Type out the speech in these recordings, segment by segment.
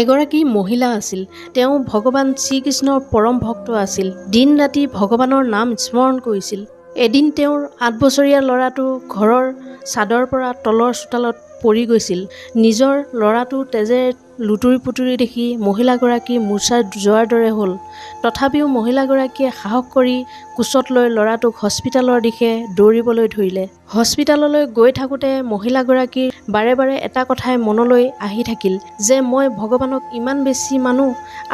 এগৰাকী মহিলা আছিল। তেওঁ ভগৱান শ্ৰীকৃষ্ণৰ পৰম ভক্ত আছিল। দিন ৰাতি ভগৱানৰ নাম স্মৰণ কৰিছিল। এদিন তেওঁৰ 8 বছৰীয়া ল'ৰাটো ঘৰৰ ছাদৰ পৰা তলৰ চোতালত পৰি গৈছিল। নিজৰ ল'ৰাটো তেজেৰে লুতুৰি পুতুৰি দেখি মহিলাগৰাকী মূৰ্ছাত যোৱাৰ দৰে হ'ল। তথাপিও মহিলাগৰাকীয়ে সাহস কৰি কোচত লৈ ল'ৰাটোক হস্পিটালৰ দিশে দৌৰিবলৈ ধৰিলে। হস্পিটাললৈ গৈ থাকোঁতে মহিলাগৰাকীৰ বাৰে বাৰে এটা কথাই মনলৈ আহি থাকিল যে মই ভগৱানক ইমান বেছি মানো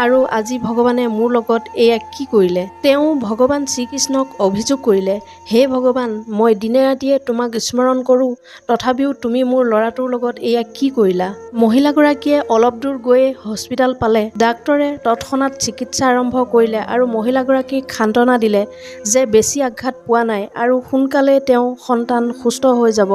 আৰু আজি ভগৱানে মোৰ লগত এয়া কি কৰিলে। তেওঁ ভগৱান শ্ৰীকৃষ্ণক অভিযোগ কৰিলে, হে ভগৱান, মই দিনে ৰাতিয়ে তোমাক স্মৰণ কৰোঁ, তথাপিও তুমি মোৰ ল'ৰাটোৰ লগত এয়া কি কৰিলা। মহিলাগৰাকীয়ে অলপ দূৰ গৈয়ে হস্পিটাল পালে। ডাক্তৰে তৎক্ষণাত চিকিৎসা আৰম্ভ কৰিলে আৰু মহিলাগৰাকীক সান্তনা দিলে যে বেছি আঘাত পোৱা নাই আৰু সোনকালে তেওঁ সন্তান সুস্থ হৈ যাব।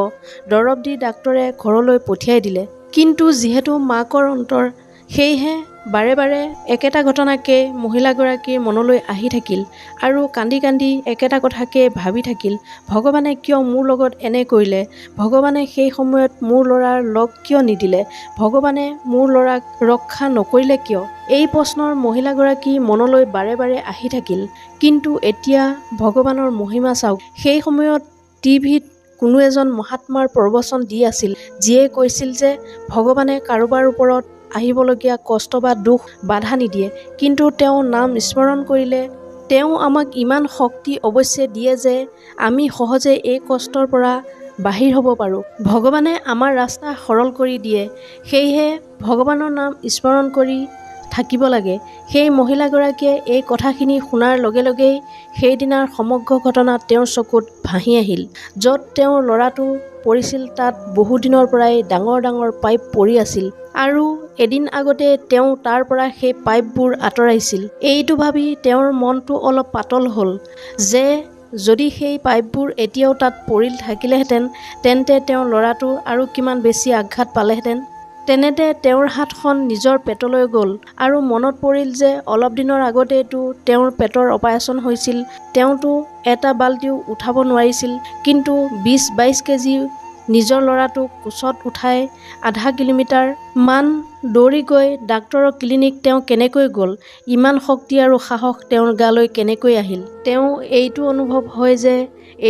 দৰৱ দি ডাক্তৰে ঘৰলৈ পঠিয়াই দিলে। কিন্তু যিহেতু মাকৰ অন্তৰ, সেয়েহে বাৰে বাৰে একেটা ঘটনাকে মহিলাগৰাকীৰ মনলৈ আহি থাকিল আৰু কান্দি কান্দি একেটা কথাকে ভাবি থাকিল, ভগৱানে কিয় মোৰ লগত এনে কৰিলে, ভগৱানে সেই সময়ত মোৰ ল'ৰাৰ লগ কিয় নিদিলে, ভগৱানে মোৰ ল'ৰাক ৰক্ষা নকৰিলে কিয়। এই প্ৰশ্নৰ মহিলাগৰাকী মনলৈ বাৰে বাৰে আহি থাকিল। কিন্তু এতিয়া ভগৱানৰ মহিমা চাওক। সেই সময়ত টিভিত কোনো এজন মহাত্মাৰ প্ৰবচন দি আছিল, যিয়ে কৈছিল যে ভগৱানে কাৰোবাৰ ওপৰত আহিবলগীয়া কষ্ট বা দুখ বাধা নিদিয়ে, কিন্তু তেওঁ নাম স্মৰণ কৰিলে তেওঁ আমাক ইমান শক্তি অৱশ্যে দিয়ে যে আমি সহজে এই কষ্টৰ পৰা বাহিৰ হ'ব পাৰোঁ। ভগৱানে আমাৰ ৰাস্তা সৰল কৰি দিয়ে। সেয়েহে ভগৱানৰ নাম স্মৰণ কৰি থাকিব লাগে। সেই মহিলাগৰাকীয়ে এই কথাখিনি শুনাৰ লগে লগেই সেইদিনাৰ সমগ্ৰ ঘটনা তেওঁৰ চকুত ভাহি আহিল। য'ত তেওঁৰ ল'ৰাটো পৰিছিল তাত বহুদিনৰ পৰাই ডাঙৰ ডাঙৰ পাইপ পৰি আছিল আৰু এদিন আগতে তেওঁ তাৰ পৰা সেই পাইপবোৰ আঁতৰাইছিল। এইটো ভাবি তেওঁৰ মনটো অলপ পাতল হ'ল যে যদি সেই পাইপবোৰ এতিয়াও তাত পৰি থাকিলেহেঁতেন তেন্তে তেওঁৰ ল'ৰাটো আৰু কিমান বেছি আঘাত পালেহেঁতেন। তেনেতে তেওঁৰ হাতখন নিজৰ পেটলৈ গ'ল আৰু মনত পৰিল যে অলপ দিনৰ আগতেতো তেওঁৰ পেটৰ অপাৰেশ্যন হৈছিল। তেওঁতো এটা বাল্টিও উঠাব নোৱাৰিছিল, কিন্তু 20-22 কেজি নিজৰ ল'ৰাটোক কোচত উঠাই আধা কিলোমিটাৰ মান দৌৰি গৈ ডাক্তৰৰ ক্লিনিক তেওঁ কেনেকৈ গ'ল, ইমান শক্তি আৰু সাহস তেওঁৰ গালৈ কেনেকৈ আহিল। তেওঁ এইটো অনুভৱ হয় যে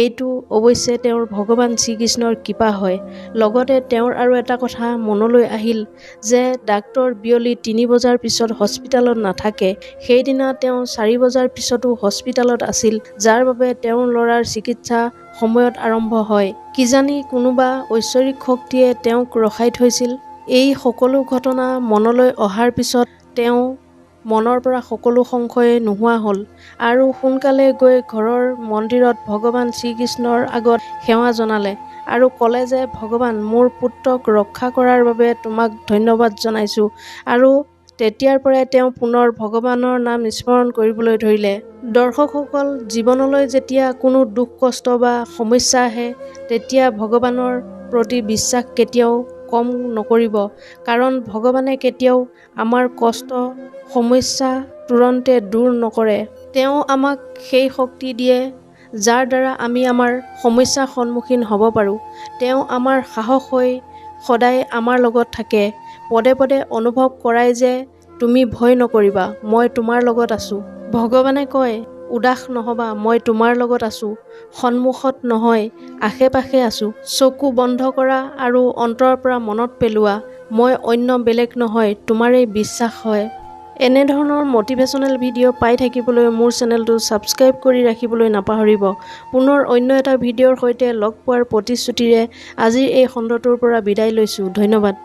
এইটো অৱশ্যে তেওঁৰ ভগৱান শ্ৰীকৃষ্ণৰ কৃপা হয়। লগতে তেওঁৰ আৰু এটা কথা মনলৈ আহিল যে ডাক্তৰ বিয়লি 3 বজাৰ পিছত হস্পিটালত নাথাকে। সেইদিনা তেওঁ 4 বজাৰ পিছতো হস্পিটালত আছিল, যাৰ বাবে তেওঁৰ ল'ৰাৰ চিকিৎসা সময়ত আৰম্ভ হয়। কিজানি কোনোবা ঐশ্বৰিক শক্তিয়ে তেওঁক ৰখাই থৈছিল। এই সকলো ঘটনা মনলৈ অহাৰ পিছত তেওঁ মনৰ পৰা সকলো সংশয় নোহোৱা হ'ল আৰু সোনকালে গৈ ঘৰৰ মন্দিৰত ভগৱান শ্ৰীকৃষ্ণৰ আগত সেৱা জনালে আৰু ক'লে যে ভগৱান, মোৰ পুত্ৰক ৰক্ষা কৰাৰ বাবে তোমাক ধন্যবাদ জনাইছোঁ। আৰু তেতিয়াৰ পৰাই তেওঁ পুনৰ ভগৱানৰ নাম স্মৰণ কৰিবলৈ ধৰিলে। দৰ্শকসকল, জীৱনলৈ যেতিয়া কোনো দুখ কষ্ট বা সমস্যা আহে তেতিয়া ভগৱানৰ প্ৰতি বিশ্বাস কেতিয়াও কম নকৰিব, কাৰণ ভগৱানে কেতিয়াও আমাৰ কষ্ট সমস্যা তুৰন্তে দূৰ নকৰে। তেওঁ আমাক সেই শক্তি দিয়ে যাৰ দ্বাৰা আমি আমাৰ সমস্যাৰ সন্মুখীন হ'ব পাৰোঁ। তেওঁ আমাৰ সাহস হৈ সদায় আমাৰ লগত থাকে, পদে পদে অনুভৱ কৰায় যে তুমি ভয় নকৰিবা, মই তোমাৰ লগত আছোঁ। ভগৱানে কয়, উদাস নহবা, মই তোমাৰ লগত আছোঁ, সন্মুখত নহয় আশে পাশে আছোঁ। চকু বন্ধ কৰা আৰু অন্তৰৰ পৰা মনত পেলোৱা, মই অন্য বেলেগ নহয়, তোমাৰেই বিশ্বাস হয়। এনেধৰণৰ মটিভেশ্যনেল ভিডিঅ' পাই থাকিবলৈ মোৰ চেনেলটো ছাবস্ক্ৰাইব কৰি ৰাখিবলৈ নাপাহৰিব। পুনৰ অন্য এটা ভিডিঅ'ৰ সৈতে লগ পোৱাৰ প্ৰতিশ্ৰুতিৰে আজিৰ এই খণ্ডটোৰ পৰা বিদায় লৈছোঁ। ধন্যবাদ।